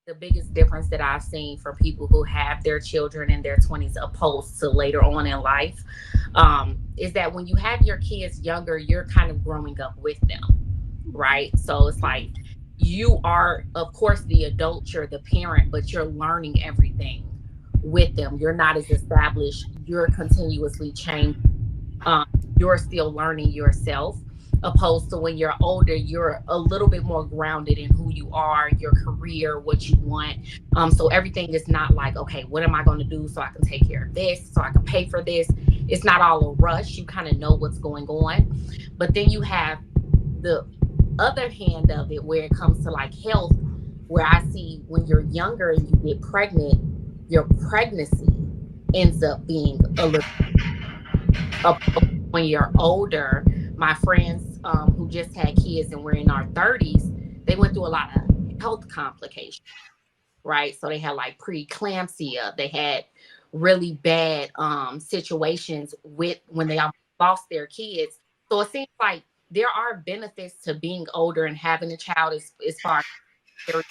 the biggest difference that I've seen for people who have their children in their 20s opposed to later on in life, is that when you have your kids younger, you're kind of growing up with them, right? So it's like you are, of course, the adult, you're the parent, but you're learning everything with them. You're not as established, you're continuously changing, um, you're still learning yourself, opposed to when you're older, you're a little bit more grounded in who you are, your career, what you want. So everything is not like, okay, what am I going to do so I can take care of this, so I can pay for this? It's not all a rush. You kind of know what's going on. But then you have the other hand of it where it comes to like health, where I see when you're younger and you get pregnant, your pregnancy ends up being a little up when you're older. My friends who just had kids and we're in our 30s, they went through a lot of health complications, right? So they had like preeclampsia, they had really bad situations with when they lost their kids. So it seems like there are benefits to being older and having a child as far as their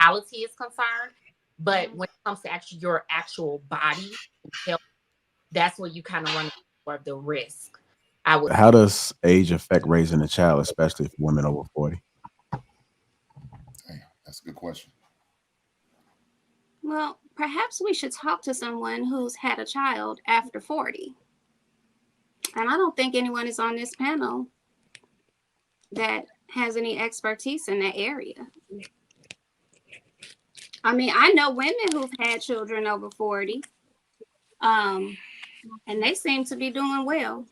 mentality is concerned. But when it comes to actually your actual body and health, that's where you kind of run more of the risk, I would How does age affect raising a child, especially for women over 40? Damn, that's a good question. Well, perhaps we should talk to someone who's had a child after 40. And I don't think anyone is on this panel that has any expertise in that area. I mean, I know women who've had children over 40, and they seem to be doing well.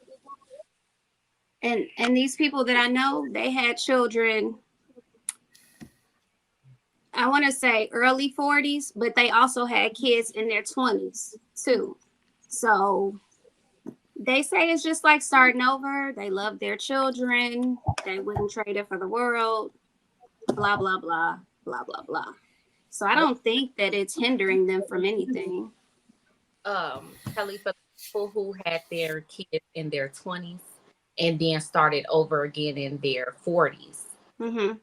And these people that I know, they had children, I want to say early 40s, but they also had kids in their 20s too. So they say it's just like starting over. They love their children. They wouldn't trade it for the world. Blah, blah, blah, blah, blah, blah. So I don't think that it's hindering them from anything. Kelly, for people who had their kids in their 20s and then started over again in their 40s, Mm-hmm.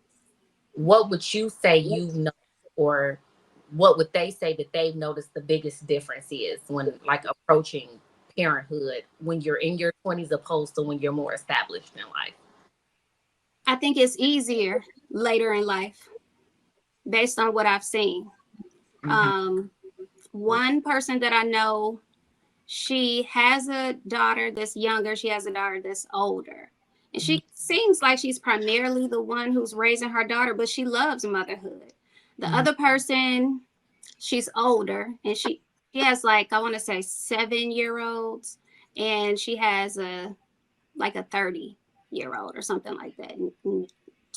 what would you say you've noticed, or what would they say that they've noticed the biggest difference is when like approaching parenthood when you're in your 20s opposed to when you're more established in life? I think it's easier later in life based on what I've seen. Hmm. Um, One person that I know, she has a daughter that's younger, she has a daughter that's older. And she seems like she's primarily the one who's raising her daughter, but she loves motherhood. The Hmm. other person, she's older and she has like I want to say 7 year olds, and she has a like a 30 year old or something like that,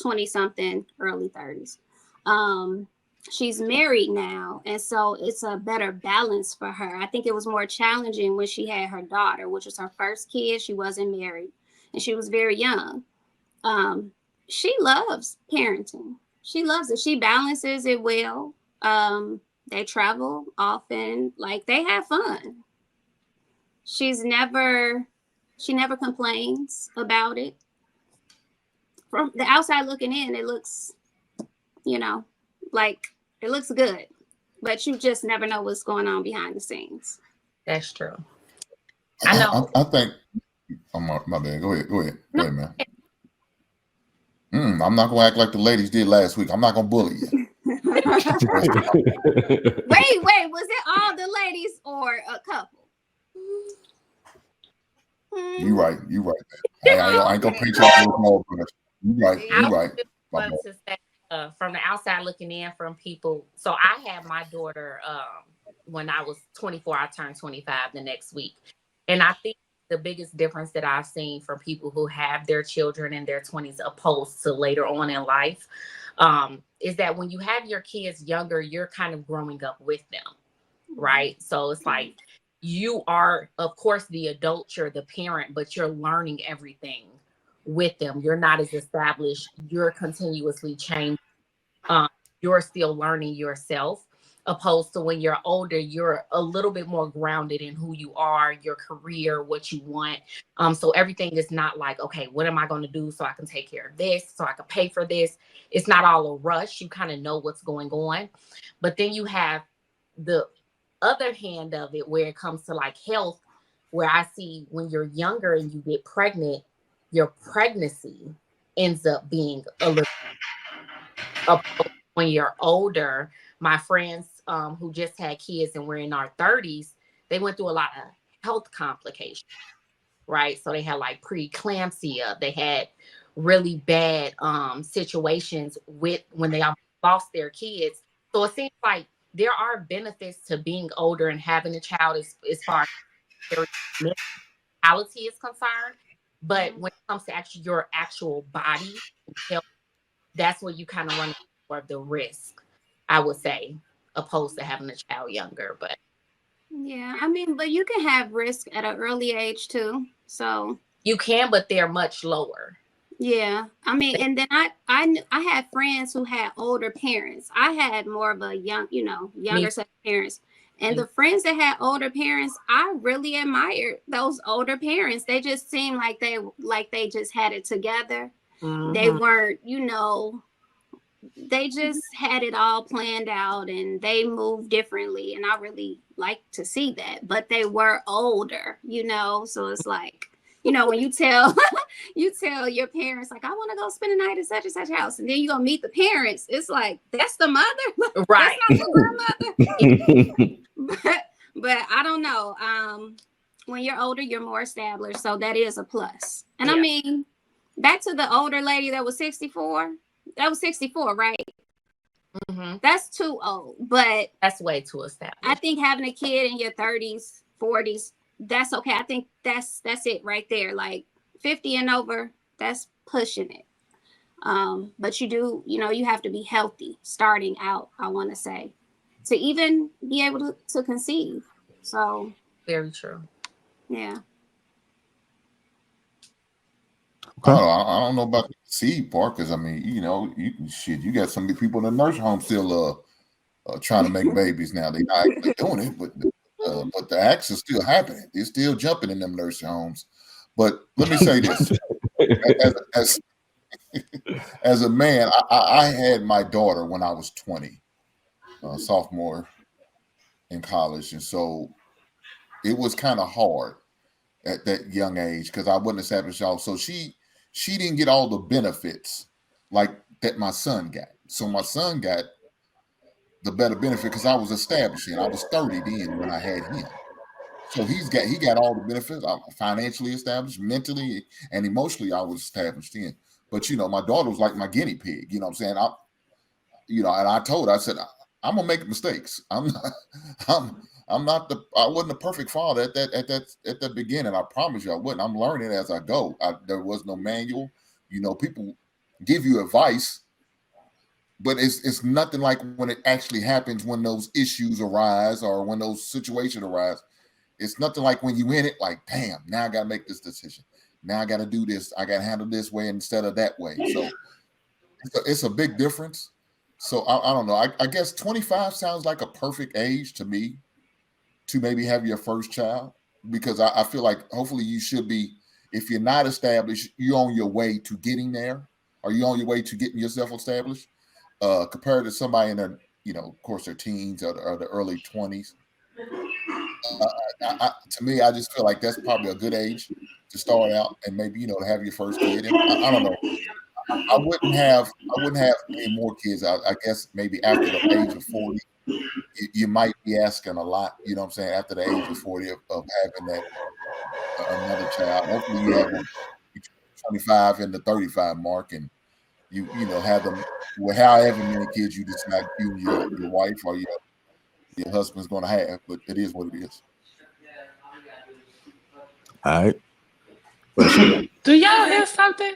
20 something, early 30s. Um, she's married now, and so it's a better balance for her. I think it was more challenging when she had her daughter, which was her first kid. She wasn't married and she was very young. Um, she loves parenting. She loves it. She balances it well. They travel often, like they have fun. She's never she never complains about it. From the outside looking in, it looks, you know, like it looks good, but you just never know what's going on behind the scenes. That's true. I know. I think. Oh, my bad. Go ahead. Go ahead. Go No, ahead, man. I'm not gonna act like the ladies did last week. I'm not gonna bully you. Wait, was it all the ladies or a couple? You Hmm. right. You right. Man. I ain't gonna Okay. paint y'all with small brush. You right. I You Yeah. right. just My bad. want to say, from the outside looking in, from people. So I had my daughter when I was 24. I turned 25 the next week, and I think the biggest difference that I've seen from people who have their children in their 20s opposed to later on in life, is that when you have your kids younger, you're kind of growing up with them, right? So it's like you are, of course, the adult, you're the parent, but you're learning everything with them. You're not as established, you're continuously changing, um, you're still learning yourself. opposed to when you're older, you're a little bit more grounded in who you are, your career, what you want. So everything is not like, okay, what am I going to do so I can take care of this, so I can pay for this? It's not all a rush. You kind of know what's going on. But then you have the other hand of it where it comes to like health, where I see when you're younger and you get pregnant, your pregnancy ends up being a little when you're older. My friends who just had kids and we're in our 30s, they went through a lot of health complications, right? So they had like preeclampsia, they had really bad situations with when they lost their kids. So it seems like there are benefits to being older and having a child as far as their mentality is concerned. But when it comes to actually your actual body health, that's where you kind of run more of the risk, I would say, opposed to having a child younger. But Yeah, I mean, but you can have risk at an early age too. So you can, but they're much lower. yeah, I mean, and then I had friends who had older parents. I had more of a younger set of parents. And the friends that had older parents, I really admired those older parents. They just seemed like they just had it together. Mm-hmm. They weren't, they just had it all planned out and they moved differently. And I really like to see that. But they were older, so it's like, when you tell your parents, like, I want to go spend a night at such and such house, and then you go meet the parents, it's like, that's the mother, right? That's not the grandmother. but I don't know. When you're older, you're more established, so that is a plus. And I mean, back to the older lady that was 64. That was 64, right? Mm-hmm. That's too old, but that's way too established. I think having a kid in your 30s, 40s, that's okay. I think that's it right there. Like 50 and over, that's pushing it. But you have to be healthy starting out, I want to say, to even be able to conceive. So very true. Yeah. Okay. I don't know about the seed part, because I mean, you got some people in the nursing home still trying to make babies now. They're not actually doing it, but the acts are still happening. They're still jumping in them nursing homes. But let me say this: as a man, I had my daughter when I was 20, sophomore in college, and so it was kind of hard at that young age because I wasn't established y'all. So she didn't get all the benefits like that my son got. So my son got the better benefit because I was established and I was 30 then when I had him. So he got all the benefits. I'm financially established, mentally and emotionally I was established then. But my daughter was like my guinea pig. You know what I'm saying? And I told her, I said, I'm gonna make mistakes. I wasn't a perfect father at that beginning. I promise you I wasn't. I'm learning as I go. There was no manual. People give you advice, but it's nothing like when it actually happens, when those issues arise or when those situations arise. It's nothing like when you in it, like, damn, now I gotta make this decision. Now I gotta do this. I gotta handle this way instead of that way. So it's a big difference. So I don't know. I guess 25 sounds like a perfect age to me to maybe have your first child, because I feel like hopefully you should be, if you're not established, you're on your way to getting there, or you're on your way to getting yourself established, compared to somebody in their, of course, their teens or the early 20s. To me, I just feel like that's probably a good age to start out and maybe, to have your first kid. And I don't know. I wouldn't have any more kids. I guess maybe after the age of 40, you might be asking a lot. You know what I'm saying? After the age of 40 of having that another child. Hopefully you have one between 25 and the 35 mark, and you have them with however many kids you decide you and your wife or your husband's going to have. But it is what it is. All right. Do y'all hear something?